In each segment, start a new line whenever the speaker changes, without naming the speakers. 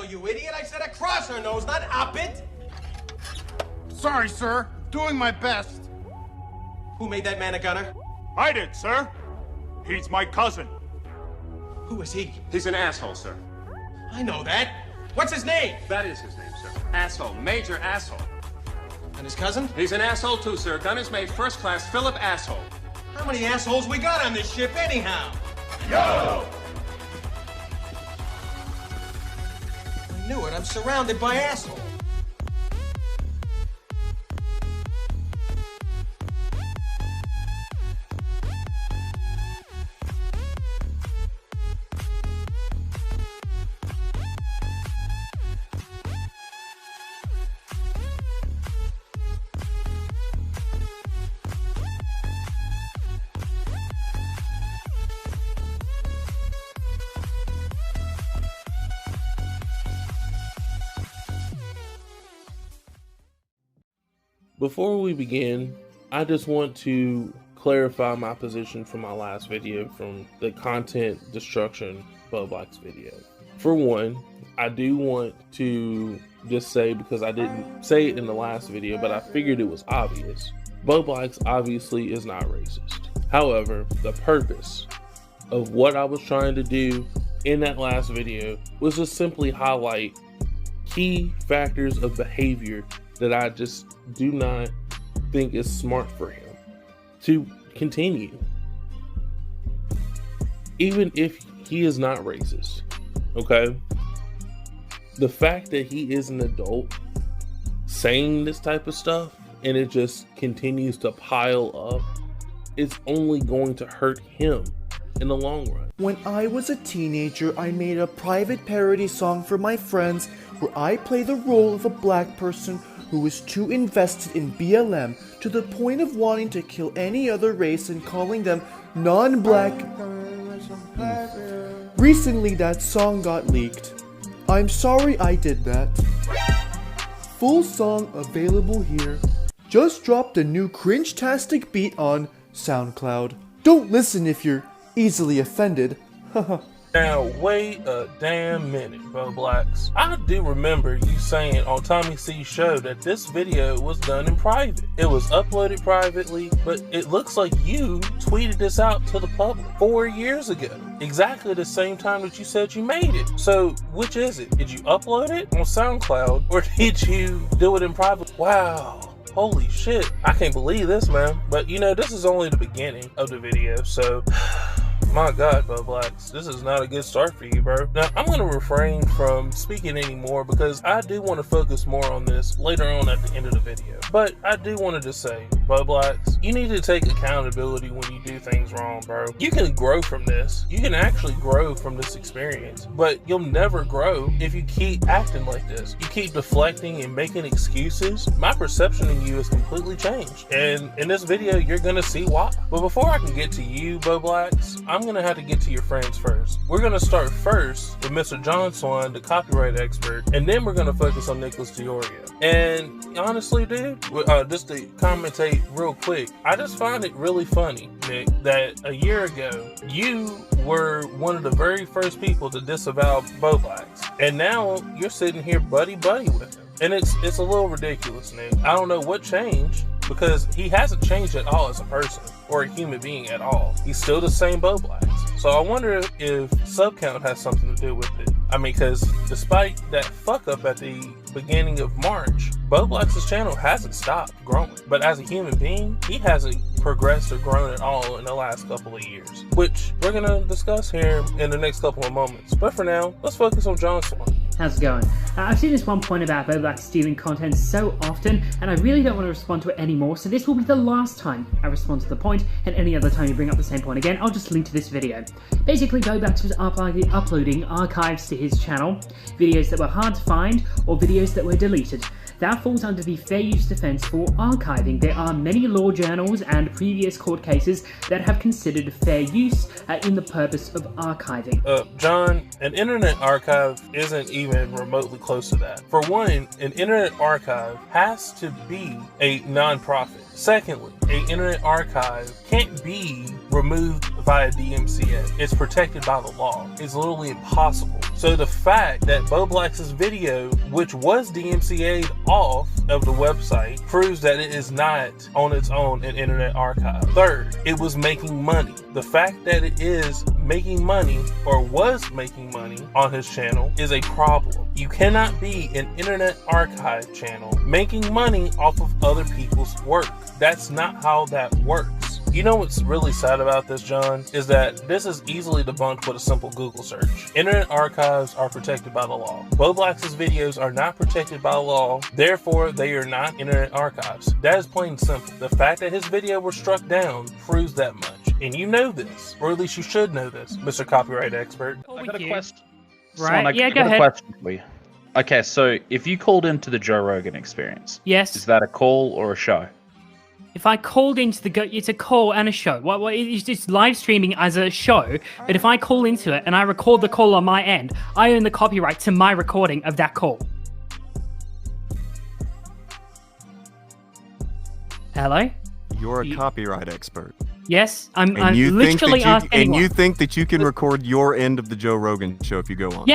asshole, you idiot! I said across her nose, not up it!
Sorry, sir. Doing my best.
Who made that man a gunner?
I did, sir. He's my cousin.
Who is he?
He's an asshole, sir.
I know that. What's his name?
That is his name, sir. Asshole. Major asshole.
And his cousin?
He's an asshole, too, sir. Gunner's mate, first class, Philip Asshole.
How many assholes we got on this ship, anyhow?
Yo!
I knew it. I'm surrounded by assholes.
Before we begin, I just want to clarify my position from my last video, from the content destruction Bowblax video. For one, I do want to just say, because I didn't say it in the last video, but I figured it was obvious, Bowblax obviously is not racist. However, the purpose of what I was trying to do in that last video was just simply highlight key factors of behavior that I just do not think is smart for him to continue. Even if he is not racist, okay? The fact that he is an adult saying this type of stuff and it just continues to pile up, it's only going to hurt him in the long run.
When I was a teenager, I made a private parody song for my friends where I play the role of a black person who is too invested in BLM to the point of wanting to kill any other race and calling them non-black. Recently, that song got leaked. I'm sorry I did that. Full song available here. Just dropped a new cringe-tastic beat on SoundCloud. Don't listen if you're easily offended.
Now, wait a damn minute, Bowblax. I do remember you saying on Tommy C's show that this video was done in private. It was uploaded privately, but it looks like you tweeted this out to the public 4 years ago. Exactly the same time that you said you made it. So, which is it? Did you upload it on SoundCloud, or did you do it in private? Wow. Holy shit. I can't believe this, man. But you know, this is only the beginning of the video, so my God, Bowblax, this is not a good start for you, bro. Now, I'm going to refrain from speaking anymore because I do want to focus more on this later on at the end of the video. But I do want to just say, Bowblax, you need to take accountability when you do things wrong, bro. You can grow from this. You can actually grow from this experience, but you'll never grow if you keep acting like this. You keep deflecting and making excuses. My perception of you has completely changed. And in this video, you're going to see why. But before I can get to you, Bowblax, I'm going to have to get to your friends first. We're going to start first with Mr. John Swan, the copyright expert, and then we're going to focus on Nicholas DeOrio. And honestly, dude, just to commentate real quick, I just find it really funny, Nick, that a year ago, you were one of the very first people to disavow Bowblax. And now you're sitting here buddy-buddy with him. And it's a little ridiculous, Nick. I don't know what changed, because he hasn't changed at all as a person or a human being at all. He's still the same Bowblax. So I wonder if sub count has something to do with it. I mean, because despite that fuck up at the beginning of March, Bowblax's channel hasn't stopped growing. But as a human being, he hasn't progressed or grown at all in the last couple of years, which we're going to discuss here in the next couple of moments. But for now, let's focus on John Swan.
How's it going? I've seen this one point about Bowblax stealing content so often, and I really don't want to respond to it anymore, so this will be the last time I respond to the point, and any other time you bring up the same point again, I'll just link to this video. Basically, Bowblax was uploading archives to his channel, videos that were hard to find, or videos that were deleted. That falls under the fair use defense for archiving. There are many law journals and previous court cases that have considered fair use in the purpose of archiving.
John, an internet archive isn't even remotely close to that. For one, an internet archive has to be a non-profit. Secondly, an internet archive can't be removed via DMCA. It's protected by the law. It's literally impossible So the fact that Bowblax's video, which was DMCA'd off of the website, proves that it is not on its own an Internet Archive. Third, it was making money. The fact that it is making money or was making money on his channel is a problem. You cannot be an Internet Archive channel making money off of other people's work. That's not how that works. You know what's really sad about this, John, is that this is easily debunked with a simple Google search. Internet archives are protected by the law. Bowblax's videos are not protected by the law, therefore they are not Internet archives. That is plain and simple. The fact that his video was struck down proves that much. And you know this, or at least you should know this, Mr. Copyright Expert.
I got a question.
Right,
Swan,
yeah,
I
go
got
ahead.
a question for you. Okay, so if you called into the Joe Rogan Experience,
Yes.
is that a call or a show?
If I called into it's a call and a show. What it's just live streaming as a show. But if I call into it and I record the call on my end, I own the copyright to my recording of that call. Hello?
You're a copyright expert.
Yes, I'm
And you
literally asking.
and you think that you can record your end of the Joe Rogan show if you go on?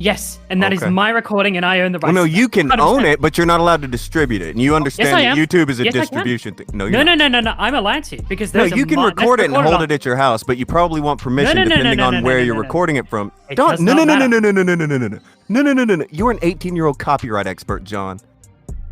Yes, and that is
Okay.
my recording, and I own the rights.
Well, no,
to
you
that.
can
100%.
own it, but you're not allowed to distribute it. And you understand
I
that
am.
YouTube is a
Yes, I can.
distribution thing. No, you're
No,
not.
I'm allowed to because
No,
those
you
are
can
my,
record it and hold
on.
it at your house, but you probably want permission
no,
depending on where you're
no.
recording it from.
It
Don't.
does
No, no,
not
no, no,
matter.
no, no, no, no, no, no, no, no, no, no. You're an 18-year-old copyright expert, John.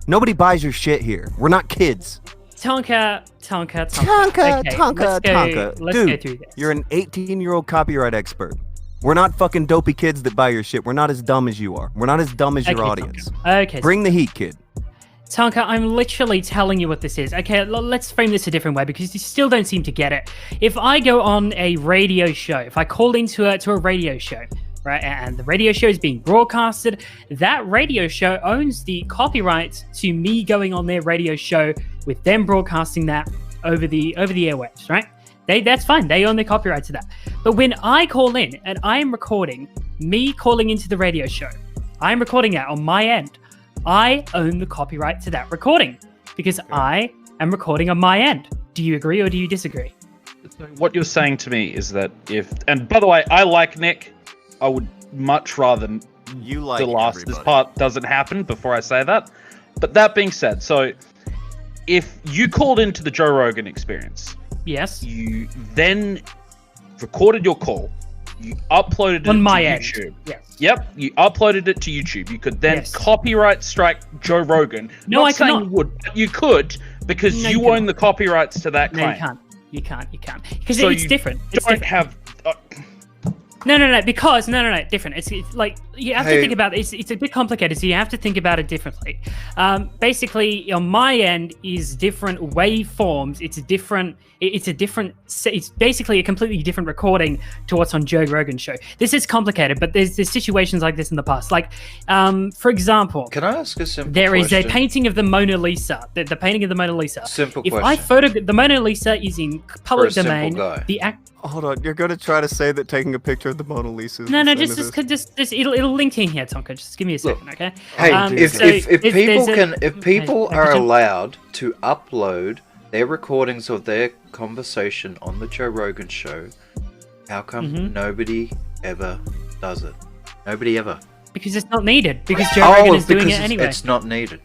Nobody buys your shit here. We're not kids.
Tonka.
Tonka,
Okay,
Tonka, Tonka.
Let's go
Dude,
through this.
you're an 18-year-old copyright expert. We're not fucking dopey kids that buy your shit. We're not as dumb as you are. We're not as dumb as your
Okay,
audience.
Tonka. Okay,
Bring the heat, kid.
Tonka, I'm literally telling you what this is. Okay, let's frame this a different way because you still don't seem to get it. If I go on a radio show, if I call into a radio show, right, and the radio show is being broadcasted, that radio show owns the copyright to me going on their radio show with them broadcasting that over the airwaves, right? That's fine. They own the copyright to that. But when I call in and I am recording me calling into the radio show, I'm recording that on my end. I own the copyright to that recording because I am recording on my end. Do you agree or do you disagree?
So what you're saying to me is that and by the way, I like Nick. I would much rather
You like
this part doesn't happen before I say that. But that being said, so if you called into the Joe Rogan Experience,
Yes.
you then recorded your call, you uploaded it
On
to
my end.
YouTube.
Yes.
Yep, you uploaded it to YouTube. You could then
Yes.
copyright strike Joe Rogan.
No,
Not
I
saying
cannot.
you would, but you could because
No,
you
you
own
cannot.
the copyrights to that
No,
claim.
you can't. Because
So
it's
you
different. It's
Don't
different.
have.
No, because different. It's like you have to
Hey.
think about it. It's a bit complicated, so you have to think about it differently. Basically, on my end is different waveforms. It's basically a completely different recording to what's on Joe Rogan's show. This is complicated, but there's situations like this in the past. Like, for example,
Can I ask a simple
there is a
question?
painting of the Mona Lisa. The painting of the Mona Lisa.
Simple
If
question.
the Mona Lisa is in public
simple
domain,
guy.
the act.
Hold on, you're going to try to say that taking a picture of the Mona Lisa is
No,
the same as
just it'll link in here, Tonka. Just give me a second, okay?
Hey, if
so
people
there's
if people
okay,
are
continue.
allowed to upload their recordings of their conversation on the Joe Rogan show, how come
Mm-hmm.
nobody ever does it? Nobody ever.
Because it's not needed. Because Joe Rogan is doing
because
it anyway.
it's not needed.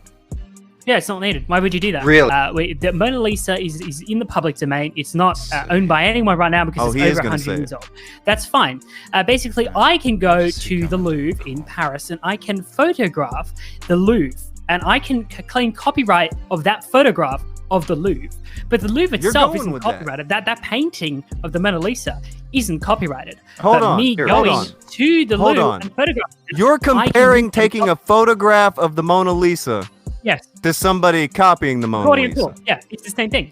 Yeah, it's not needed. Why would you do that?
Really?
The Mona Lisa is in the public domain. It's not owned by anyone right now because
Oh, he
it's
is
over
gonna
100
say
years
it.
old. That's fine. Basically, I can go to the Louvre in Paris and I can photograph the Louvre and I can claim copyright of that photograph of the Louvre. But the Louvre
You're
itself
going
isn't
with that.
copyrighted. That painting of the Mona Lisa isn't copyrighted.
Hold
but
on,
me
here,
going
hold on.
to the
Hold
Louvre
on.
and photographing it,
You're
I can
comparing
use the
taking a photograph of the Mona Lisa
yes.
to somebody copying the Mona
Recording
Lisa.
tool. Yeah, it's the same thing.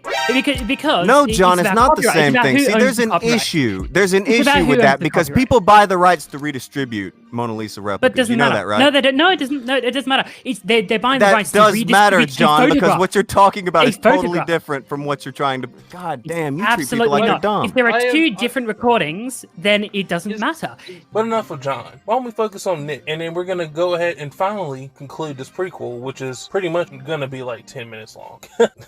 Because
No, John, it's
about
not the
copyright.
same
about
thing.
who
See,
owns
there's
the
an
copyright.
issue. There's an
It's about
issue
who
with
owns
that
the
because
copyright.
people buy the rights to redistribute Mona Lisa replicas.
But it doesn't
you know
matter.
that, right?
No, they don't. No, it doesn't. No, it doesn't matter. It's they're buying the
That
rights to
does
redistribute
matter,
the
John, because
photograph.
what you're talking about
A
is totally
photograph.
different from what you're trying to. God damn, you treat people
Absolutely
like they're
not.
dumb.
If there are two different recordings, then it doesn't matter.
But enough of John. Why don't we focus on Nick? And then we're going to go ahead and finally conclude this prequel, which is pretty much gonna be like 10 minutes long.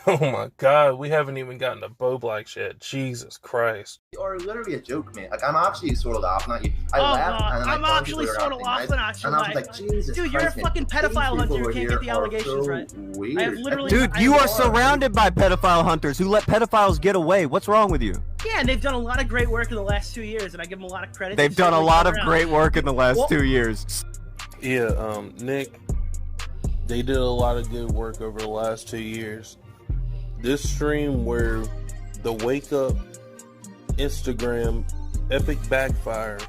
Oh my god, we haven't even gotten to Bowblax yet. Jesus Christ.
You are literally a joke, man. Like, I'm actually sort of laughing at you. I laughed, and then
I'm actually sort of laughing at you.
And I was like, Jesus
dude,
Christ,
you're a
man.
fucking pedophile hunter. You can't get the
Are
allegations
so
right.
weird.
I have literally.
Dude, you are surrounded by pedophile hunters who let pedophiles get away. What's wrong with you?
Yeah, and they've done a lot of great work in the last 2 years, and I give them a lot of credit.
They've done a lot of great work in the last 2 years.
Yeah, Nick, they did a lot of good work over the last 2 years. This stream where the Wake Up Instagram epic backfire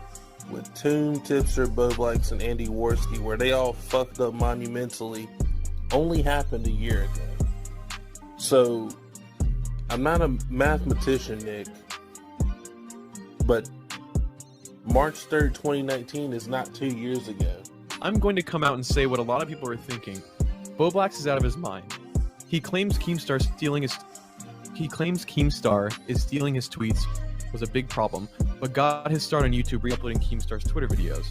with Toon, Tipster, Bowblax, and Andy Worski, where they all fucked up monumentally, only happened a year ago. So, I'm not a mathematician, Nick, but March 3rd, 2019 is not 2 years ago.
I'm going to come out and say what a lot of people are thinking. Bowblax is out of his mind. He claims Keemstar is stealing his tweets was a big problem, but got his start on YouTube re-uploading Keemstar's Twitter videos.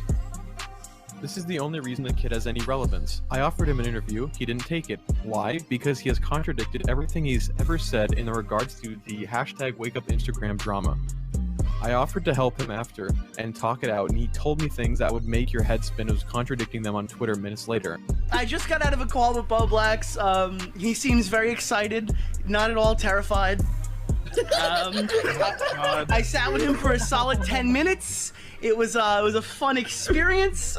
This is the only reason the kid has any relevance. I offered him an interview, he didn't take it. Why? Because he has contradicted everything he's ever said in regards to the hashtag #WakeUpInstagram drama. I offered to help him after and talk it out, and he told me things that would make your head spin. It was contradicting them on Twitter minutes later.
I just got out of a call with Bowblax. He seems very excited, not at all terrified. I sat with him for a solid 10 minutes. It was a fun experience.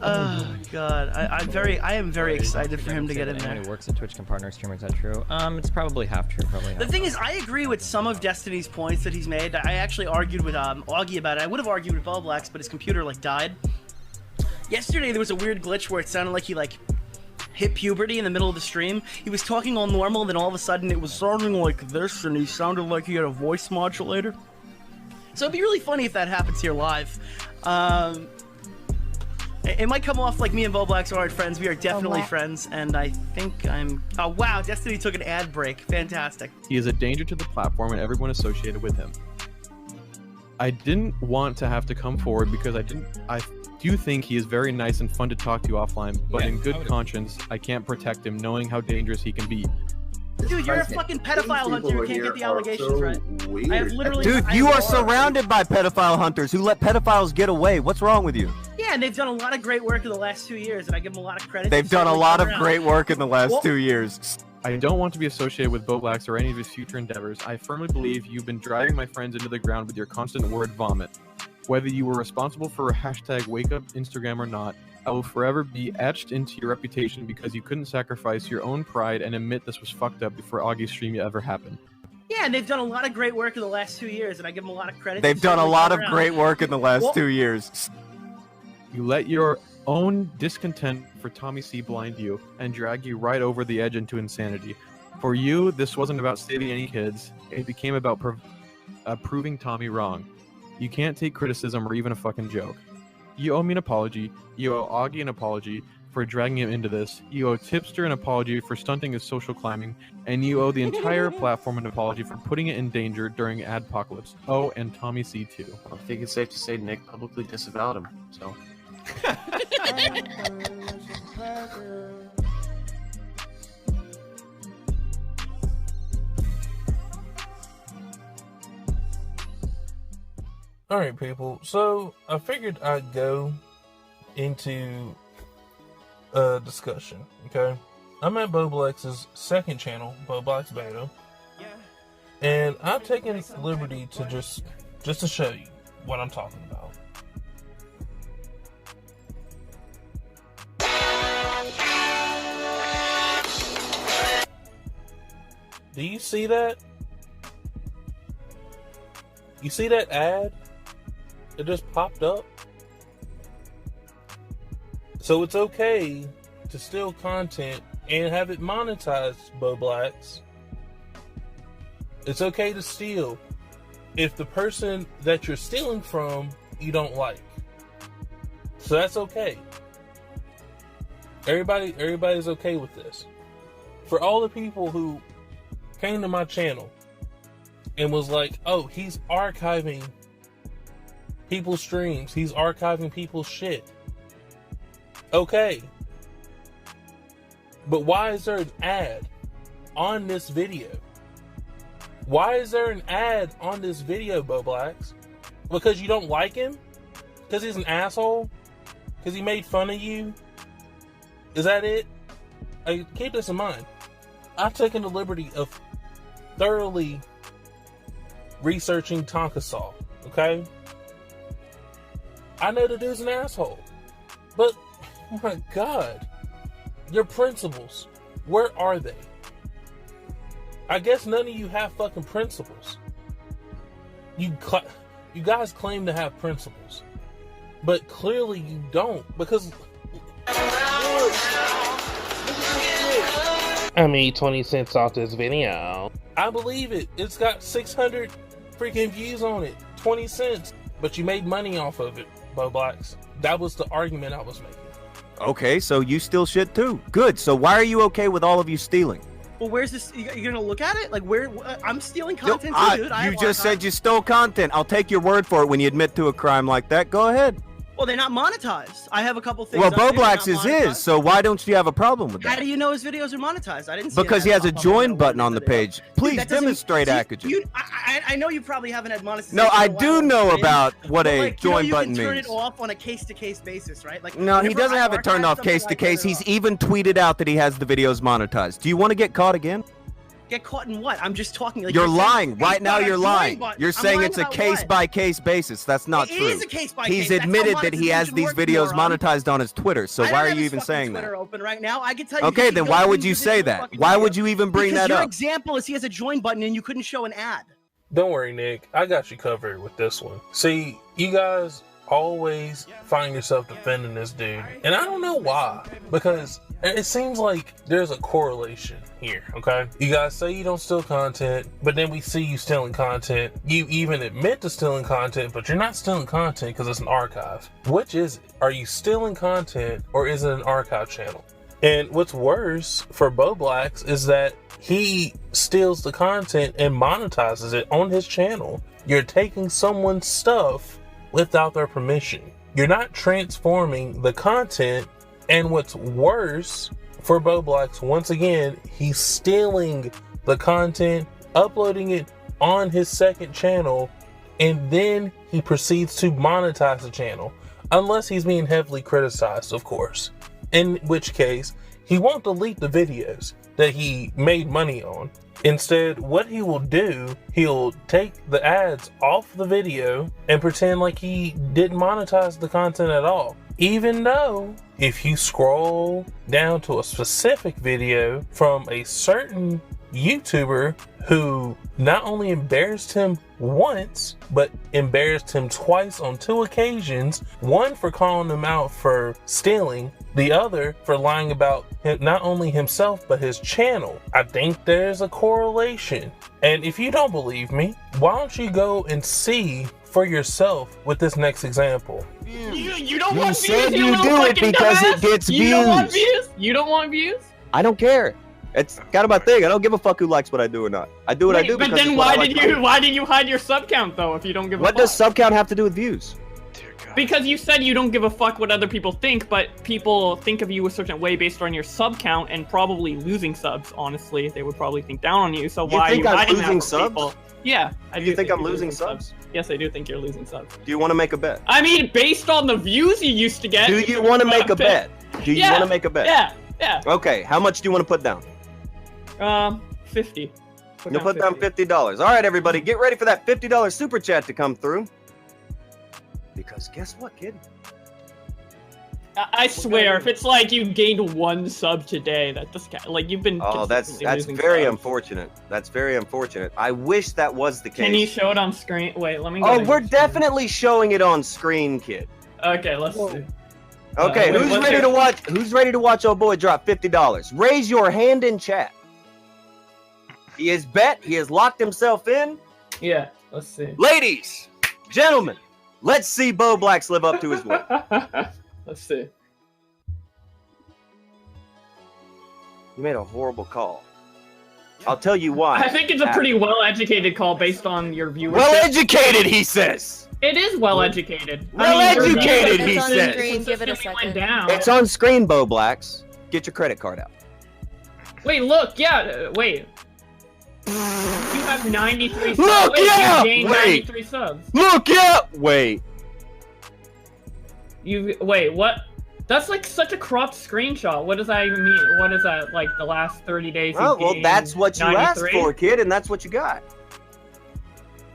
Oh god, I am very excited for him to get in there.
Anyone who works in Twitch can partner streamer. Is that true? It's probably half true.
The thing is, I agree with some of Destiny's points that he's made. I actually argued with Augie about it. I would have argued with Bowblax, but his computer died. Yesterday there was a weird glitch where it sounded like he hit puberty in the middle of the stream. He was talking all normal, then all of a sudden it was sounding like this, and he sounded like he had a voice modulator. So it'd be really funny if that happens here live. It might come off like me and Bowblax aren't friends. We are definitely friends, and I think I'm... Oh, wow, Destiny took an ad break. Fantastic.
He is a danger to the platform and everyone associated with him. I didn't want to have to come forward because I do think he is very nice and fun to talk to offline, but in good conscience, I can't protect him knowing how dangerous he can be.
Dude, you're a fucking pedophile hunter. You can't get the allegations right. I have literally...
Dude, you are surrounded by pedophile hunters who let pedophiles get away. What's wrong with you?
Yeah, and they've done a lot of great work in the last 2 years, and I give them a lot of credit.
They've done a lot of great work in the last 2 years.
I don't want to be associated with Bowblax or any of his future endeavors. I firmly believe you've been driving my friends into the ground with your constant word vomit. Whether you were responsible for a hashtag #WakeUpInstagram or not, I will forever be etched into your reputation because you couldn't sacrifice your own pride and admit this was fucked up before Augie's stream ever happened.
Yeah, and they've done a lot of great work in the last 2 years, and I give them a lot of credit.
They've done a lot of great work in the last 2 years.
You let your own discontent for Tommy C blind you and drag you right over the edge into insanity. For you, this wasn't about saving any kids. It became about proving Tommy wrong. You can't take criticism or even a fucking joke. You owe me an apology. You owe Augie an apology for dragging him into this. You owe Tipster an apology for stunting his social climbing. And you owe the entire platform an apology for putting it in danger during Adpocalypse. Oh, and Tommy C too.
I think it's safe to say Nick publicly disavowed him, so...
Alright, people, so I figured I'd go into a discussion, okay? I'm at Bowblax's second channel, Bowblax Beta, and I've taken liberty to just to show you what I'm talking about. Do you see that? You see that ad? It just popped up. So it's okay to steal content and have it monetized, Bowblax. It's okay to steal if the person that you're stealing from you don't like. So that's okay. Everybody's okay with this. For all the people who came to my channel and was like, oh, he's archiving people's streams, he's archiving people's shit. Okay. But why is there an ad on this video? Why is there an ad on this video, Bowblax? Because you don't like him? Because he's an asshole? Because he made fun of you? Is that it? Keep this in mind. I've taken the liberty of thoroughly researching Tonka Saw, okay? I know the dude's an asshole. But, oh my God, your principles, where are they? I guess none of you have fucking principles. You guys claim to have principles, but clearly you don't, because I made 20 cents off this video. I believe it. It's got 600 freaking views on it. 20 cents. But you made money off of it, Bowblax. That was the argument I was making.
Okay, so you steal shit too. Good. So why are you okay with all of you stealing?
Well, where's this? You're gonna look at it? Like, where? I'm stealing content too, dude.
You just said you stole content. I'll take your word for it when you admit to a crime like that. Go ahead.
Well, they're not monetized. I have a couple things.
Well, Bowblax is his, so why don't you have a problem with
How
that?
do you know his videos are monetized? I didn't see
Because he has a join button on the page. Please demonstrate accuracy.
I know you probably haven't had monetization.
No, I do know about what a join button
means. You can turn
means.
it off on a case-to-case basis, right? Like,
No, he doesn't have it turned off case to case. He's even tweeted out that he has the videos monetized. Do you want to get caught again?
Get caught in what? I'm just talking. Like,
You're lying. Right now you're lying. You're saying it's a case-by-case basis. That's not true.
It is a case-by-case.
He's admitted that he has these videos monetized on his Twitter. So why are you even saying that?
Twitter open right now. I can tell you.
Okay, then why would you say that? Why would you even bring that
Because your
up?
example is he has a join button and you couldn't show an ad.
Don't worry, Nick. I got you covered with this one. See, you guys always find yourself defending this dude. And I don't know why. Because it seems like there's a correlation here, okay? You guys say you don't steal content, but then we see you stealing content. You even admit to stealing content, but you're not stealing content because it's an archive. Which is it? Are you stealing content or is it an archive channel? And what's worse for Bowblax is that he steals the content and monetizes it on his channel. You're taking someone's stuff without their permission. You're not transforming the content, and what's worse for Bowblax, once again, he's stealing the content, uploading it on his second channel, and then he proceeds to monetize the channel. Unless he's being heavily criticized, of course. In which case, he won't delete the videos that he made money on. Instead, what he will do, he'll take the ads off the video and pretend like he didn't monetize the content at all. Even though, if you scroll down to a specific video from a certain YouTuber who not only embarrassed him once, but embarrassed him twice on 2 occasions, one for calling him out for stealing, the other for lying about him, not only himself, but his channel. I think there's a correlation. And if you don't believe me, why don't you go and see for yourself with this next example?
You don't
You
want
said
views,
you
little
do it
fucking
because it
dumbass?
gets
You don't want
views.
views? You don't want views?
I don't care. It's kind of my thing. I don't give a fuck who likes what I do or not. I do what I do
But
because
then
it's what I
why
like
did you
doing.
why did you hide your sub count though if you don't give a
What
fuck?
does sub count have to do with views?
Because you said you don't give a fuck what other people think, but people think of you a certain way based on your sub count and probably losing subs, honestly. They would probably think down on you, so
You
why
think
are you
I'm
hiding
losing
that from people?
subs?
Yeah, I do
You think I'm
you're
losing subs?
Yes, I do think you're losing subs.
Do you want to make a bet?
I mean, based on the views you used to get...
Do you want to make a bet? Do you want to make a bet?
Yeah.
Okay, how much do you want to put down?
50.
You'll put down $50. All right, everybody, get ready for that $50 super chat to come through. Because guess what, kid?
I swear, if it's like you gained 1 sub today, that just like you've been.
Oh, that's
consistently losing
very
subs.
unfortunate. That's very unfortunate. I wish that was the case.
Can you show it on screen? Wait, let me. Go
Oh,
to
we're
YouTube.
definitely showing it on screen, kid.
Okay, let's see.
Okay,
wait,
who's
what's
ready
your-
to watch? Who's ready to watch old boy drop $50? Raise your hand in chat. He has bet. He has locked himself in.
Yeah, let's see.
Ladies, gentlemen, let's see Bowblax live up to his word.
Let's see.
You made a horrible call. I'll tell you why.
I think it's a pretty well-educated call based on your viewership.
Well-educated, he says.
It is well-educated.
Well-educated, he
your
says.
viewership
Give it a
consistently
second.
went down.
It's on screen, Bowblax. Get your credit card out.
Wait, look, yeah, wait. You have 93 subs.
Look,
wait,
yeah!
You gained
Wait.
93 subs.
Look, yeah! Wait.
Wait, what? That's like such a cropped screenshot. What does that even mean? What is that, like the last 30 days?
Well,
gained
that's what you
93?
asked for, kid, and that's what you got.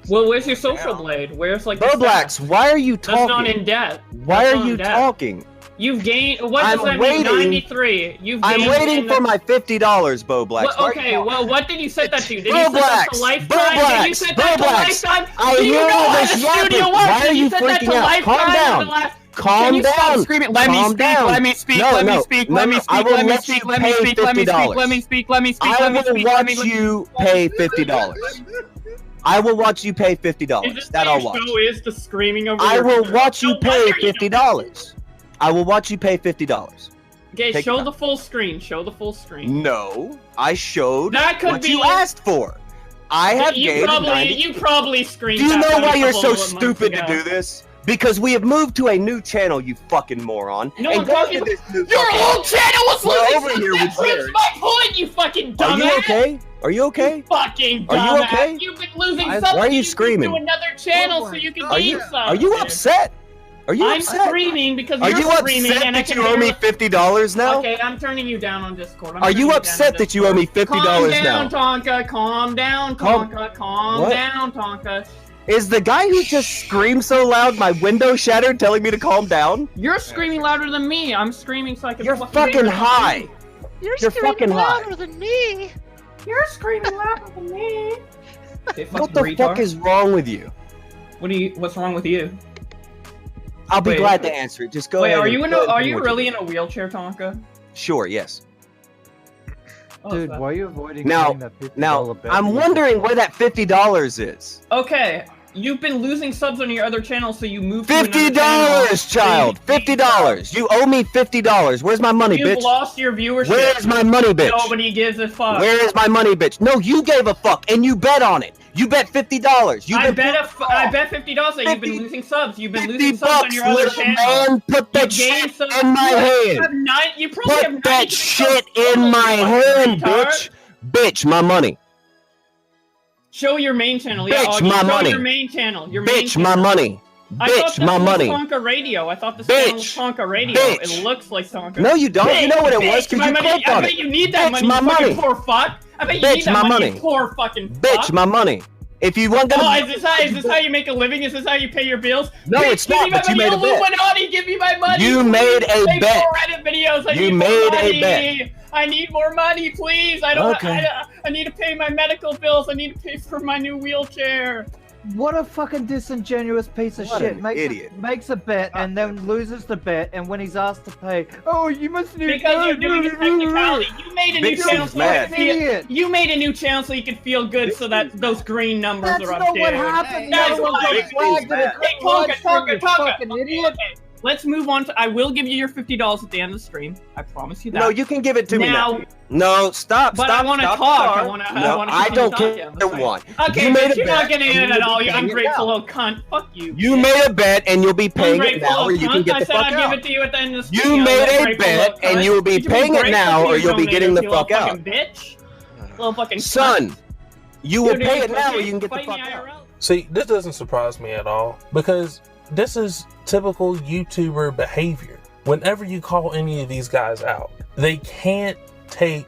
Well, where's your social blade? Where's like the
Bowblax, why are you talking?
That's not in debt.
Why
That's
are
not
you
in debt.
talking?
You've gained. What does
I'm
that
waiting.
mean? 93. You've
I'm
gained
waiting
in
for
the-
my $50, Bowblax.
Well,
Why are
okay,
you
well, what did you set that to? Did you set that to
Bowblax,
lifetime? Did you set that to
Bowblax,
lifetime?
I
Do you
hear
know
all
how
this
the
yapping.
studio works?
Why are
Did
you
set that
freaking
to
out?
lifetime
Calm
or
down.
the last-
Calm
Can you
down.
stop screaming? Let me
Calm
speak,
down.
let me speak,
No,
let me
no,
speak,
no,
let me
no,
speak,
I will
let me
let
speak,
you
let me
pay
speak, let me speak,
$50.
let me speak, let me speak,
I
let me
will
speak, let me
watch you pay $50. I will watch you pay $50. That I'll watch.
Show is the screaming over
I
your-
will watch you
No
pay
wonder you
$50. I will watch you pay $50.
Okay,
Take
show
your
the full screen. Show the full screen.
No, I showed
That could
what
be
you
it.
asked for. I have
you
gained
probably
90.
you probably screened.
Do you know
that
why
a
you're
couple
so
of months
stupid to
ago.
do this? Because we have moved to a new channel, you fucking moron.
No,
And
I'm
go
talking
to
about
this new
your
fucking-
whole channel was
We're
losing
over here
subs.
with
That proves
yours.
my point, you fucking dumbass.
Are you okay? Are you okay?
You fucking
Are you
dumbass.
okay?
You've been losing
Why
subs.
are you
moved
screaming?
To another channel so you can
Are
gain
you
subs.
are you upset? Are you
I'm
upset?
screaming because
Are
you're
you
screaming
upset
and I
that
can
you owe me
barely-
$50 now?
Okay, I'm turning you down on Discord.
Are you upset that you owe me $50 now?
Calm down, Tonka. Calm down, Tonka. Calm
What?
down, Tonka.
Is the guy who just screamed so loud my window shattered telling me to calm down?
You're screaming louder than me. I'm screaming so I can.
You're fucking high. You're fucking high.
than me. You're screaming louder than me. Okay,
What the fuck is wrong with you?
What's wrong with you?
I'll be
Wait.
glad to answer it. Just go
Wait,
ahead.
are you
and go ahead
are
and
you
do what
really
do.
in a wheelchair, Tonka?
Sure, yes.
Dude, why are you avoiding
Now,
paying that $50
now,
bet?
I'm wondering where that $50 is.
Okay, you've been losing subs on your other channel, so you moved to another channel.
$50, child. $50. You owe me $50. Where's my money,
You've
bitch?
lost your viewership.
Where's my money, bitch?
Nobody gives a fuck.
Where is my money, bitch? No, you gave a fuck and you bet on it. You bet $50.
I bet $50 that you've been losing subs. You've been losing subs on
bucks,
your other
little
channel.
man. Put that
You gained
shit
subs.
in my
You
hand.
have you probably have
Put that
93
shit
subs.
in my hand,
retard.
bitch. Bitch, my money.
Show your main channel. Yeah,
Bitch,
Augie,
my
show
money.
your main channel. Your main
Bitch,
channel.
my money.
I thought
Bitch,
this
my
was
money.
Tonka Radio. I thought this channel was Tonka Radio.
Bitch.
It looks like Tonka.
No, you don't. You know what it was, 'cause
my
you
money.
clicked
I
on
bet
it.
you need that
Bitch,
money.
my
you fucking
money.
poor fuck. I bet you
Bitch,
need that
my
money.
money.
You poor fucking fuck.
Bitch, my money. If you want
Oh,
to,
is this how you make a living? Is this how you pay your bills?
No,
Bitch,
it's
give
not,
me my
but you
money.
made a bet.
Illuminati, give me my money.
You
please.
made a
Make
bet.
more Reddit videos. I
You
need
made
more
a
money.
bet.
I need more money, please. I don't.
Okay.
I need to pay my medical bills. I need to pay for my new wheelchair.
What a fucking disingenuous piece of
What
shit.
an
Makes
idiot.
makes a bet and then loses the bet, and when he's asked to pay, oh, you must need
Because you're doing a technicality. You made a new
Bitch,
channel
she's
so you
mad.
could feel.
Idiot.
You made a new channel so you could feel good, so that those green numbers
That's
are up,
not
dude.
what happened.
That's
No one
why.
got flagged in a
Hey,
live
Tonka,
stream,
Tonka,
you
Tonka.
fucking idiot.
Okay, let's move on to. I will give you your $50 at the end of the stream. I promise you that.
no, you can give it to me
Now-
now. No, stop.
But
stop.
I want to
stop
talk.
the
I
car.
want to.
No,
I
I don't
talk.
care.
Yeah, that's
One.
Okay,
You made
but
a
you're not
bet,
getting
and
in
you'll
at all.
be
You
paying it
ungrateful
now.
little cunt. Fuck you.
You
bitch.
made a bet and you'll be paying it
Ungrateful
now, or
little
you can
cunt.
get
I
the
said
fuck
I'd give
out.
it to you at the end of the
You
stream.
made a
ungrateful
bet
little
and
cunt.
you'll be
You can
paying it
grateful
now,
to
or
your
you'll be
donators,
getting the
you little
fuck out.
fucking bitch. Little fucking cunt.
Son, you will
Dude,
pay
you
it now, or
fucking
you can get the
fight me
fuck out.
IRL.
See, this doesn't surprise me at all because this is typical YouTuber behavior. Whenever you call any of these guys out, they can't take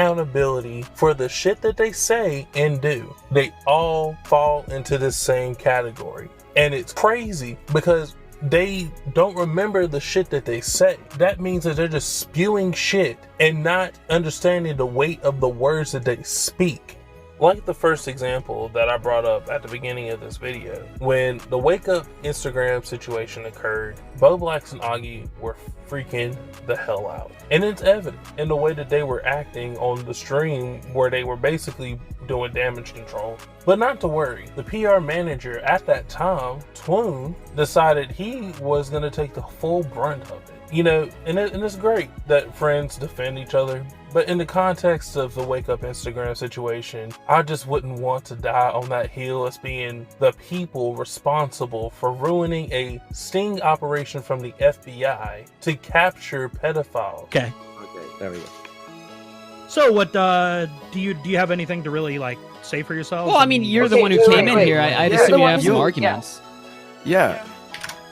accountability for the shit that they say and do. They all fall into this same category. And it's crazy because they don't remember the shit that they say. That means that they're just spewing shit and not understanding the weight of the words that they speak. Like the first example that I brought up at the beginning of this video, when the Wake Up Instagram situation occurred, Bowblax and Augie were freaking the hell out. And it's evident in the way that they were acting on the stream where they were basically doing damage control. But not to worry, the PR manager at that time, Swoon, decided he was going to take the full brunt of it. You know, and it's great that friends defend each other. But in the context of the Wake Up Instagram situation, I just wouldn't want to die on that hill as being the people responsible for ruining a sting operation from the FBI to capture pedophiles.
Okay, there we go.
So what? Do you have anything to really like say for yourself?
Well, I mean, you're the one who came in here. I'd assume you have some arguments.
Yeah.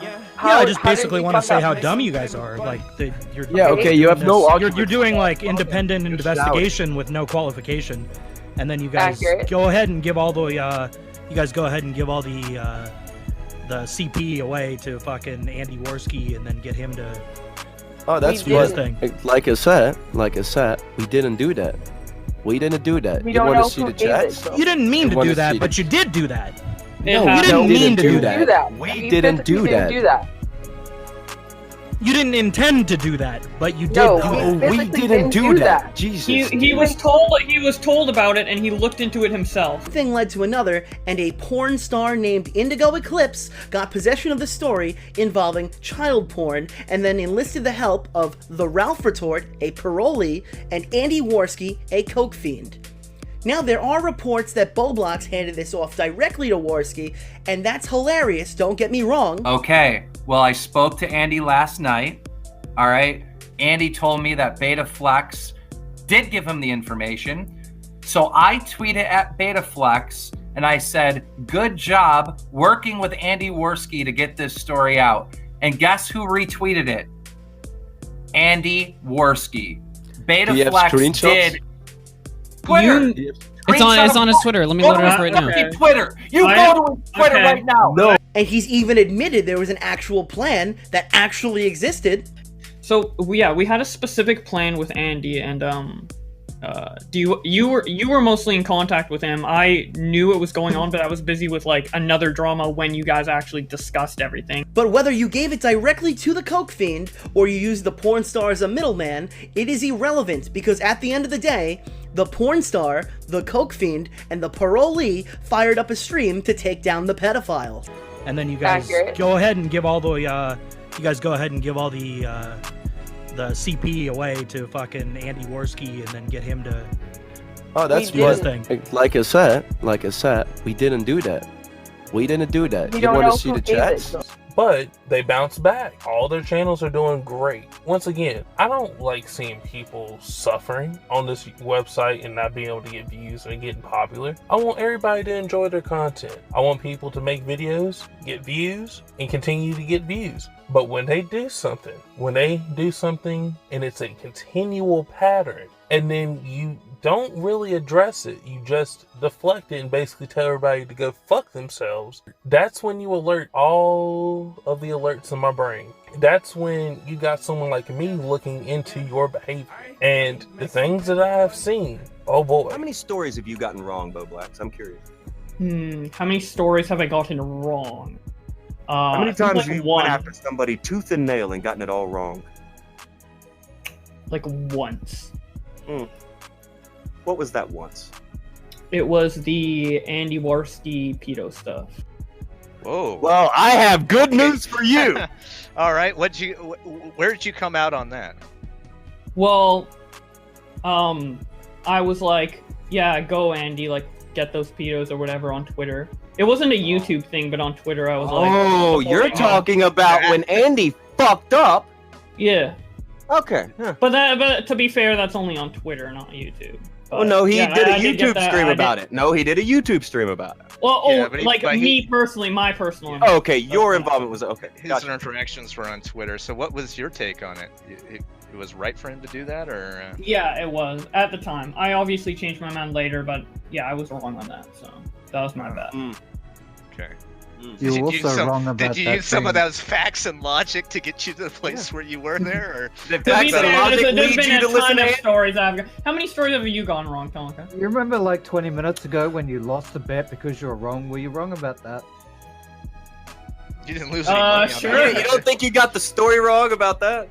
Yeah, I just basically want to say how dumb you guys are. Like, you're
Yeah, okay, you have no
You're doing like independent investigation with no qualification, and then you guys go ahead and give all the the CP away to fucking Andy Worski, and then get him to.
Oh, that's
do his thing.
Like I said, we didn't do that. We didn't do that.
We
You
don't
want
know
to see
who
the
gave it,
chats?
though. You didn't mean
You
to
wanna
do that,
see
but you did do that.
No,
you didn't mean to do that.
We didn't do that.
You didn't intend to do that, but you did.
No, we didn't do that. Jesus.
He was told about it, and he looked into it himself.
One thing led to another, and a porn star named Indigo Eclipse got possession of the story involving child porn, and then enlisted the help of the Ralph Retort, a parolee, and Andy Worski, a coke fiend. Now, there are reports that Bowblax handed this off directly to Worski, and that's hilarious, don't get me wrong.
Okay, well, I spoke to Andy last night, all right? Andy told me that Beta Flex did give him the information, so I tweeted at Beta Flex, and I said, good job working with Andy Worski to get this story out. And guess who retweeted it? Andy Worski. Beta
Do you have
Flex
screenshots?
did... Twitter.
It's on his Twitter. Let me load it up right now.
Twitter. You go to his Twitter right now.
No.
And he's even admitted there was an actual plan that actually existed.
So we had a specific plan with Andy, and you were mostly in contact with him. I knew it was going on, but I was busy with like another drama when you guys actually discussed everything.
But whether you gave it directly to the coke fiend or you used the porn star as a middleman, it is irrelevant, because at the end of the day, the porn star, the coke fiend, and the parolee fired up a stream to take down the pedophile.
And then you guys go ahead and give all the the CP away to fucking Andy Worski, and then get him to.
Oh, that's
do his thing.
Like I said, we didn't do that. We didn't do that. You want to see the chats?
But they bounce back. All their channels are doing great. Once again, I don't like seeing people suffering on this website and not being able to get views and getting popular. I want everybody to enjoy their content. I want people to make videos, get views, and continue to get views. But when they do something and it's a continual pattern, and then you don't really address it, you just deflect it and basically tell everybody to go fuck themselves, that's when you alert all of the alerts in my brain. That's when you got someone like me looking into your behavior. And the things that I have seen, oh boy.
How many stories have you gotten wrong, Bowblax? I'm curious.
How many stories have I gotten wrong?
How many times have you
one.
went after somebody tooth and nail and gotten it all wrong?
Like once.
What was that once?
It was the Andy Worski pedo stuff.
Whoa.
Well, I have good news for you.
All right, where did you come out on that?
Well, I was like, yeah, go Andy, like get those pedos or whatever on Twitter. It wasn't a YouTube thing, but on Twitter I was like,
oh, you're talking about when Andy fucked up.
Yeah.
Okay.
But to be fair, that's only on Twitter, not YouTube.
Well, no, he did a YouTube stream about it. No, he did a YouTube stream about it.
Well, me personally, my personal.
Okay, your involvement was okay.
His interactions were on Twitter. So, what was your take on it? It was right for him to do that, or?
Yeah, it was at the time. I obviously changed my mind later, but yeah, I was wrong on that. So that was my bad.
Okay.
You're also wrong about that.
Did you use some of those facts and logic to get you to the place where you were there, or?
The facts and logic lead you to listen to
stories I've got. How many stories have you gone wrong, Tonka?
You remember like 20 minutes ago when you lost the bet because you were wrong? Were you wrong about that?
You didn't lose any money on
sure.
that.
You don't think you got the story wrong about that?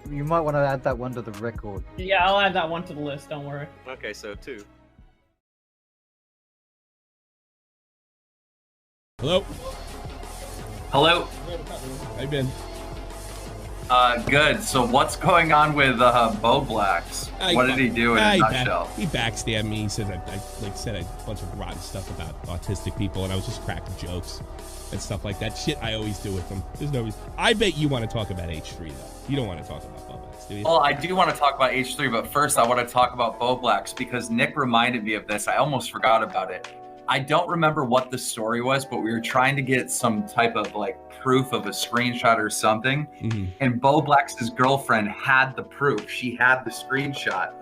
You might want to add that one to the record.
Yeah, I'll add that one to the list. Don't worry.
Okay, so 2.
Hello.
Hello.
Hey Ben.
Good. So what's going on with Bowblax? What did he do in a nutshell?
He backstabbed me. He said I said a bunch of rotten stuff about autistic people, and I was just cracking jokes and stuff like that. Shit I always do with them. There's no reason. I bet you want to talk about H3 though. You don't want to talk about Bowblax, do you?
Well, I do want to talk about H3, but first I want to talk about Bowblax because Nick reminded me of this. I almost forgot about it. I don't remember what the story was, but we were trying to get some type of like proof of a screenshot or something. And Bowblax's girlfriend had the proof. She had the screenshot.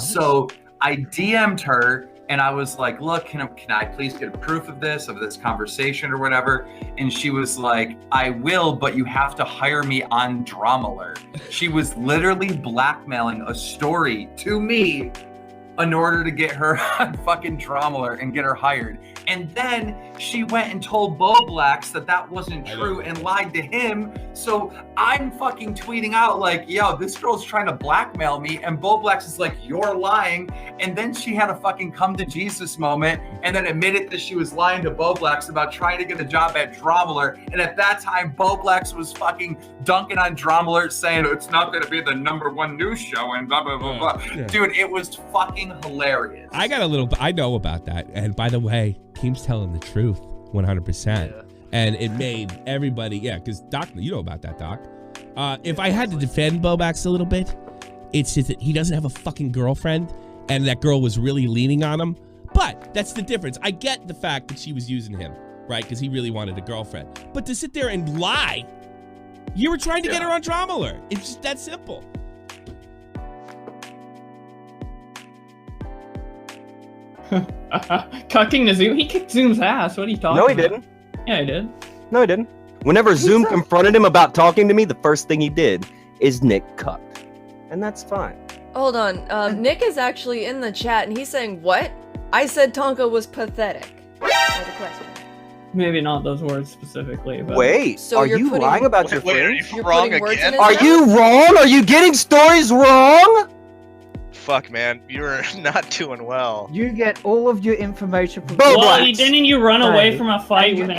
So I DM'd her and I was like, look, can I please get a proof of this conversation or whatever? And she was like, I will, but you have to hire me on Dramaler. She was literally blackmailing a story to me in order to get her on fucking Dramaler and get her hired. And then she went and told Bowblax that wasn't true and lied to him. So I'm fucking tweeting out like, yo, this girl's trying to blackmail me. And Bowblax is like, you're lying. And then she had a fucking come to Jesus moment and then admitted that she was lying to Bowblax about trying to get a job at Dramaler. And at that time, Bowblax was fucking dunking on Dramaler saying it's not going to be the #1 news show and blah, blah, blah, blah.
Yeah.
Dude, it was fucking hilarious.
I know about that. And by the way, Keem's telling the truth 100%. And it made everybody, because Doc, you know about that, Doc. If I had to defend Bowblax a little bit, it's just that he doesn't have a fucking girlfriend and that girl was really leaning on him. But that's the difference. I get the fact that she was using him, right? Because he really wanted a girlfriend. But to sit there and lie, you were trying to get her on Dramaler. It's just that simple.
Cucking to Zoom? He kicked Zoom's ass. What are you talking
No, he
about?
didn't.
Yeah, he did.
No, he didn't. Whenever Zoom confronted him about talking to me, the first thing he did is Nick cucked. And that's fine.
Hold on. Nick is actually in the chat and he's saying, what? I said Tonka was pathetic. That's a question.
Maybe not those words specifically, but...
Wait,
So
are
you're
you
putting-
lying about your
Wait, are
friends?
you wrong again?
Are you wrong? Are you getting stories wrong?
Fuck, man, you're not doing well.
You get all of your information from
Well, didn't you run away from a fight with an...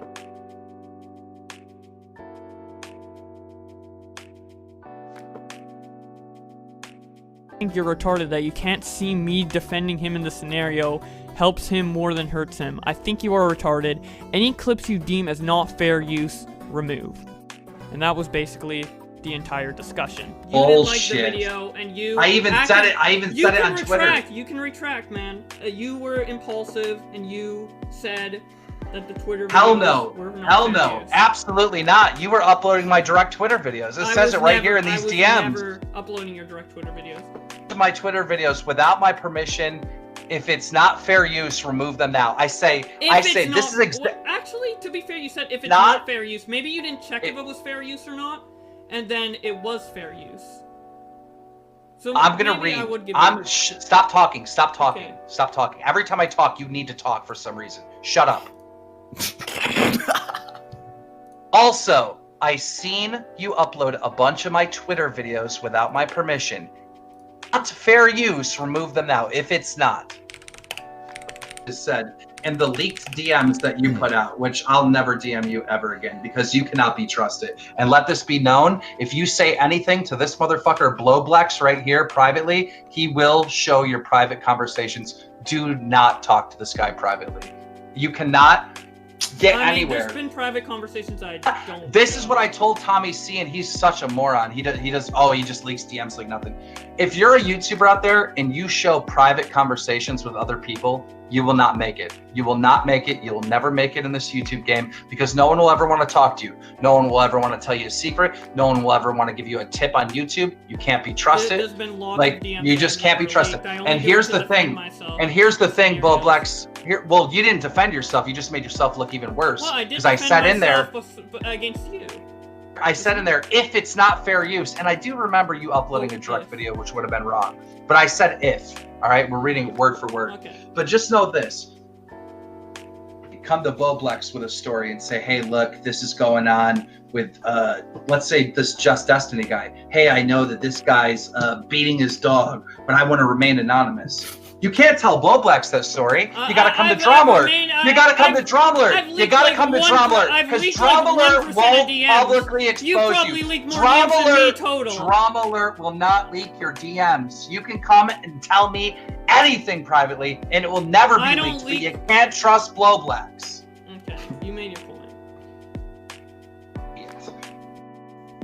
I think you're retarded that you can't see me defending him in the scenario helps him more than hurts him. I think you are retarded. Any clips you deem as not fair use, remove. And that was basically the entire discussion. You didn't like the video, and you...
I even said it on Twitter.
You can retract, man. You were impulsive, and you said that the Twitter
Hell
videos were
no.
not
Hell
fair
no.
use.
Absolutely not. You were uploading my direct Twitter videos. It says it right here in these DMs.
I was never uploading your direct Twitter videos.
My Twitter videos without my permission. If it's not fair use, remove them now. I say this is
actually, to be fair, you said if it's not fair use. Maybe you didn't check if it was fair use or not, and then it was fair use. So
I'm gonna read. Stop talking. Stop talking. Okay. Stop talking. Every time I talk, you need to talk for some reason. Shut up. Also, I seen you upload a bunch of my Twitter videos without my permission. Not fair use, remove them now. If it's not. Just said, and the leaked DMs that you put out, which I'll never DM you ever again because you cannot be trusted. And let this be known, if you say anything to this motherfucker Bowblax right here privately, he will show your private conversations. Do not talk to this guy privately. You cannot get anywhere.
There's been private conversations I don't.
This is what I told Tommy C, and he's such a moron. He just leaks DMs like nothing. If you're a YouTuber out there and you show private conversations with other people, you will not make it. You will not make it. You will never make it in this YouTube game because no one will ever want to talk to you. No one will ever want to tell you a secret. No one will ever want to give you a tip on YouTube. You can't be trusted.
There's been lots
like
of DMs
you just can't be trusted. And here's the thing. And here's the thing, Bowblax. Well, you didn't defend yourself. You just made yourself look even worse.
Well, I did
because I said in there
against you.
I said in there, if it's not fair use, and I do remember you uploading a direct video, which would have been wrong. But I said if, all right? We're reading it word for word.
Okay.
But just know this. You come to Bowblax with a story and say, hey, look, this is going on with, let's say this Just Destiny guy. Hey, I know that this guy's beating his dog, but I want to remain anonymous. You can't tell Bowblax this story. You gotta come to
I've
Dromler.
remained-
You gotta come to
I've
Dromler. You
leaked
gotta
like
come to
1%.
Dromler.
I've
Because
leaked like 1%
Dromler
of
won't
DMs.
publicly expose
You probably
you.
leaked more DMs than me total.
Dromler will not leak your DMs. You can come and tell me anything privately, and it will never
I
be
don't
leaked.
leak-
But you can't trust Bowblax.
Okay, you made your point.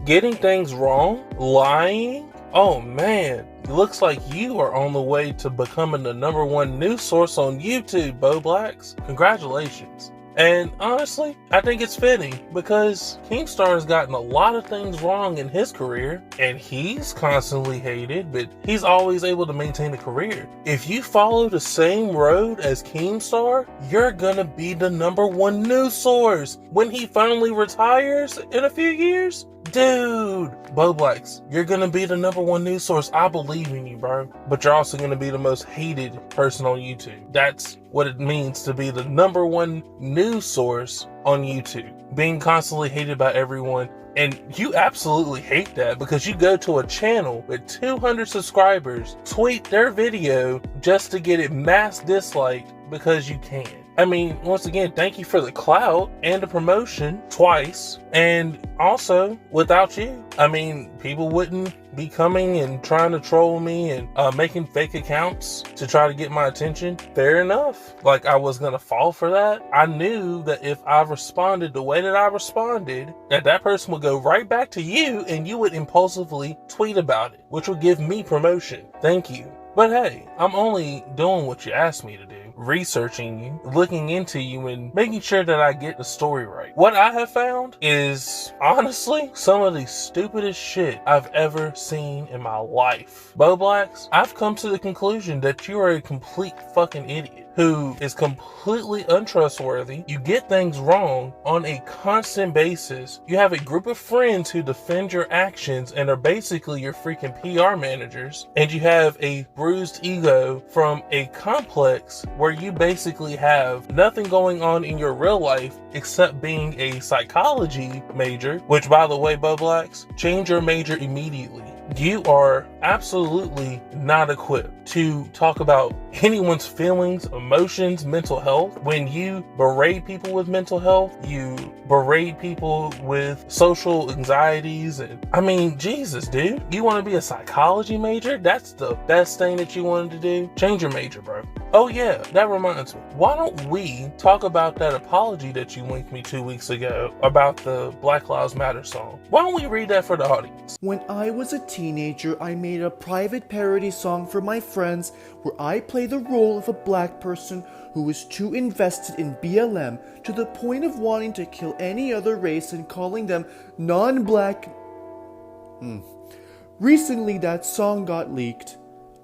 Getting things wrong? Lying? Oh man, it looks like you are on the way to becoming the #1 news source on YouTube, Bowblax. Congratulations. And honestly, I think it's fitting because Keemstar has gotten a lot of things wrong in his career, and he's constantly hated, but he's always able to maintain a career. If you follow the same road as Keemstar, you're gonna be the #1 news source when he finally retires in a few years. Dude, Bowblax, you're gonna be the #1 news source. I believe in you, bro. But you're also gonna be the most hated person on YouTube. That's what it means to be the #1 news source on YouTube. Being constantly hated by everyone. And you absolutely hate that because you go to a channel with 200 subscribers, tweet their video just to get it mass disliked because you can. I mean, once again, thank you for the clout and the promotion twice. And also, without you, I mean, people wouldn't be coming and trying to troll me and making fake accounts to try to get my attention. Fair enough. Like, I was going to fall for that. I knew that if I responded the way that I responded, that person would go right back to you and you would impulsively tweet about it, which would give me promotion. Thank you. But hey, I'm only doing what you asked me to do. Researching you, looking into you, and making sure that I get the story right. What I have found is, honestly, some of the stupidest shit I've ever seen in my life. Bowblax, I've come to the conclusion that you are a complete fucking idiot who is completely untrustworthy. You get things wrong on a constant basis. You have a group of friends who defend your actions and are basically your freaking PR managers. And you have a bruised ego from a complex where you basically have nothing going on in your real life except being a psychology major, which, by the way, Bowblax, change your major immediately. You are absolutely not equipped to talk about anyone's feelings, emotions, mental health. When you berate people with mental health, you berate people with social anxieties. And I mean, Jesus, dude, you want to be a psychology major? That's the best thing that you wanted to do? Change your major, bro. Oh yeah, that reminds me. Why don't we talk about that apology that you linked me 2 weeks ago about the Black Lives Matter song? Why don't we read that for the audience?
When I was a teenager, I made a private parody song for my friends where I play the role of a black person who is too invested in BLM to the point of wanting to kill any other race and calling them non-black. Recently, that song got leaked.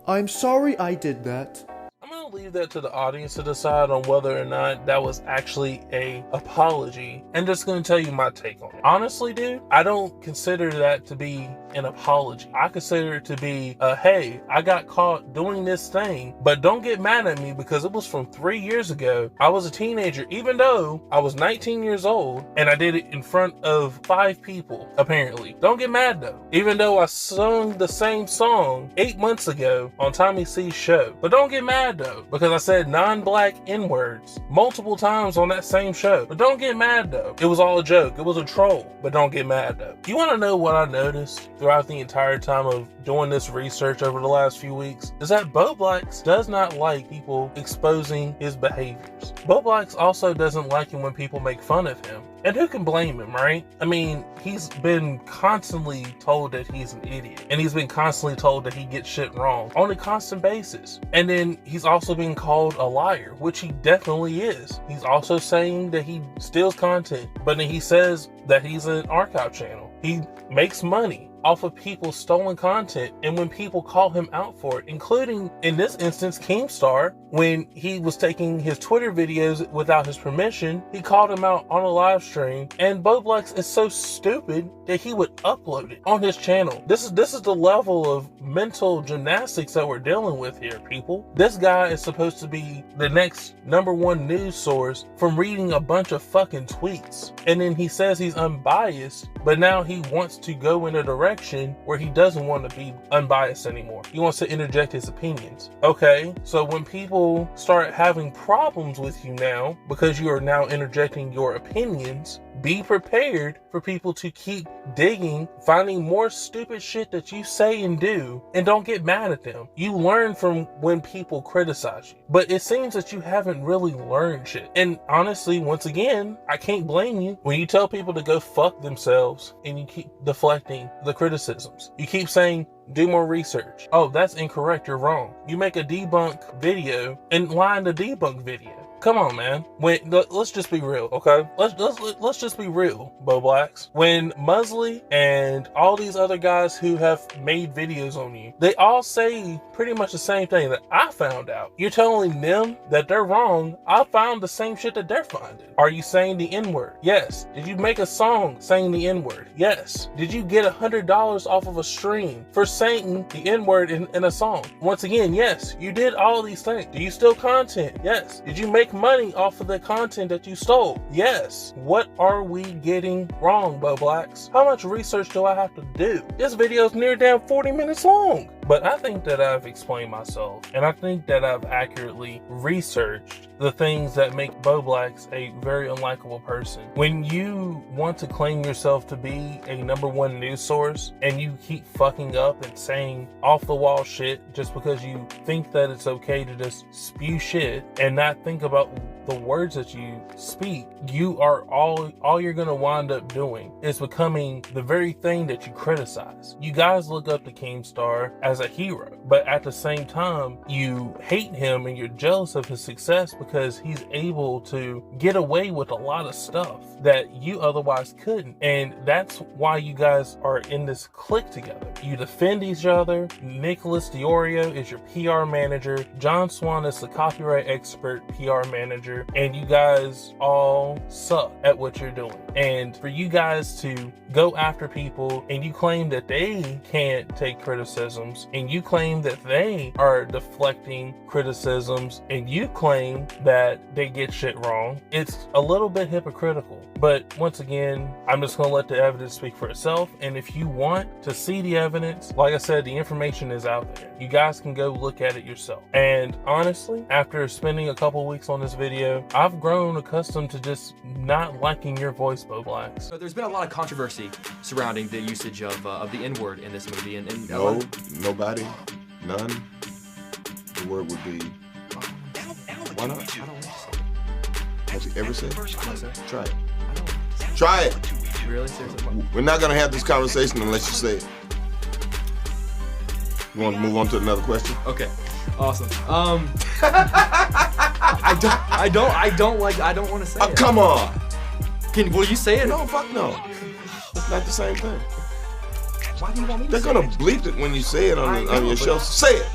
I'm sorry I did that.
I'm going to leave that to the audience to decide on whether or not that was actually a apology, and just going to tell you my take on it. Honestly, dude, I don't consider that to be an apology. I consider it to be hey, I got caught doing this thing, but don't get mad at me because it was from 3 years ago. I was a teenager, even though I was 19 years old, and I did it in front of 5 people, apparently. Don't get mad though, even though I sung the same song 8 months ago on Tommy C's show. But don't get mad though, because I said non-black N-words multiple times on that same show. But don't get mad though. It was all a joke. It was a troll. But don't get mad though. You want to know what I noticed throughout the entire time of doing this research over the last few weeks? Is that Bowblax does not like people exposing his behaviors. Bowblax also doesn't like it when people make fun of him. And who can blame him, right? I mean, he's been constantly told that he's an idiot. And he's been constantly told that he gets shit wrong on a constant basis. And then he's also being called a liar, which he definitely is. He's also saying that he steals content, but then he says that he's an archive channel. He makes money off of people's stolen content, and when people call him out for it, including in this instance Keemstar, when he was taking his Twitter videos without his permission, he called him out on a live stream, and Bowblax is so stupid that he would upload it on his channel. This is the level of mental gymnastics that we're dealing with here, people. This guy is supposed to be the next #1 news source from reading a bunch of fucking tweets, and then he says he's unbiased, but now he wants to go in a direction direction where he doesn't want to be unbiased anymore. He wants to interject his opinions. Okay, so when people start having problems with you now because you are now interjecting your opinions, be prepared for people to keep digging, finding more stupid shit that you say and do, and don't get mad at them. You learn from when people criticize you. But it seems that you haven't really learned shit. And honestly, once again, I can't blame you when you tell people to go fuck themselves and you keep deflecting the criticisms. You keep saying, do more research. Oh, that's incorrect. You're wrong. You make a debunk video and lie in the debunk video. Come on, man. Let's just be real, okay? Let's just be real, Bowblax. When Musley and all these other guys who have made videos on you, they all say pretty much the same thing that I found out. You're telling them that they're wrong. I found the same shit that they're finding. Are you saying the N-word? Yes. Did you make a song saying the N-word? Yes. Did you get $100 off of a stream for saying the N-word in a song? Once again, yes. You did all these things. Do you steal content? Yes. Did you make money off of the content that you stole? Yes. What are we getting wrong, Bowblax? How much research do I have to do? This video is near damn 40 minutes long. But I think that I've explained myself, and I think that I've accurately researched the things that make Bowblax a very unlikable person. When you want to claim yourself to be a #1 news source, and you keep fucking up and saying off-the-wall shit just because you think that it's okay to just spew shit and not think about the words that you speak, you are all you're gonna wind up doing is becoming the very thing that you criticize. You guys look up to Keemstar as a hero, but at the same time, you hate him and you're jealous of his success because he's able to get away with a lot of stuff that you otherwise couldn't. And that's why you guys are in this clique together. You defend each other. Nicholas Diorio is your PR manager. John Swan is the copyright expert PR manager. And you guys all suck at what you're doing. And for you guys to go after people and you claim that they can't take criticisms, and you claim that they are deflecting criticisms, and you claim that they get shit wrong, it's a little bit hypocritical. But once again, I'm just going to let the evidence speak for itself. And if you want to see the evidence, like I said, the information is out there. You guys can go look at it yourself. And honestly, after spending a couple weeks on this video, I've grown accustomed to just not liking your voice, Bowblax.
So there's been a lot of controversy surrounding the usage of the N-word in this movie. And
no, nobody, none. The word would be, why not? Have you ever said it? Try it. Try it.
Really? Seriously?
We're not going to have this conversation unless you say it. You want to move on to another question?
Okay. Awesome. I don't want to say it.
Come on.
Will you say it?
No, fuck no. It's not the same thing.
Why do you want me to
They're
say
going
it?
to bleep it when you say it on your show. Say it.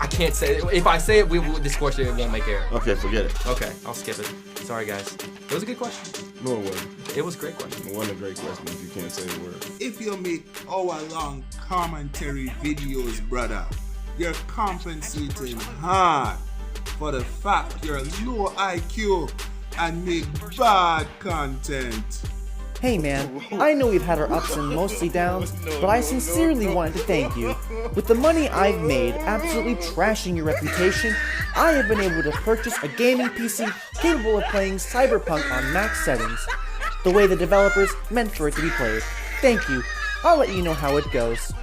I can't say it. If I say it, this question won't make air.
Okay, forget it.
Okay, I'll skip it. Sorry, guys. It was a good question.
No, it wasn't.
It was a great question.
It wasn't a great question if you can't say the word.
If you make hour-long commentary videos, brother, you're compensating hard for the fact you're low IQ and make bad content.
Hey man, I know we've had our ups and mostly downs, but I sincerely wanted to thank you. With the money I've made absolutely trashing your reputation, I have been able to purchase a gaming PC capable of playing Cyberpunk on max settings, the way the developers meant for it to be played. Thank you. I'll let you know how it goes.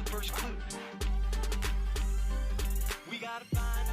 First clue. We gotta find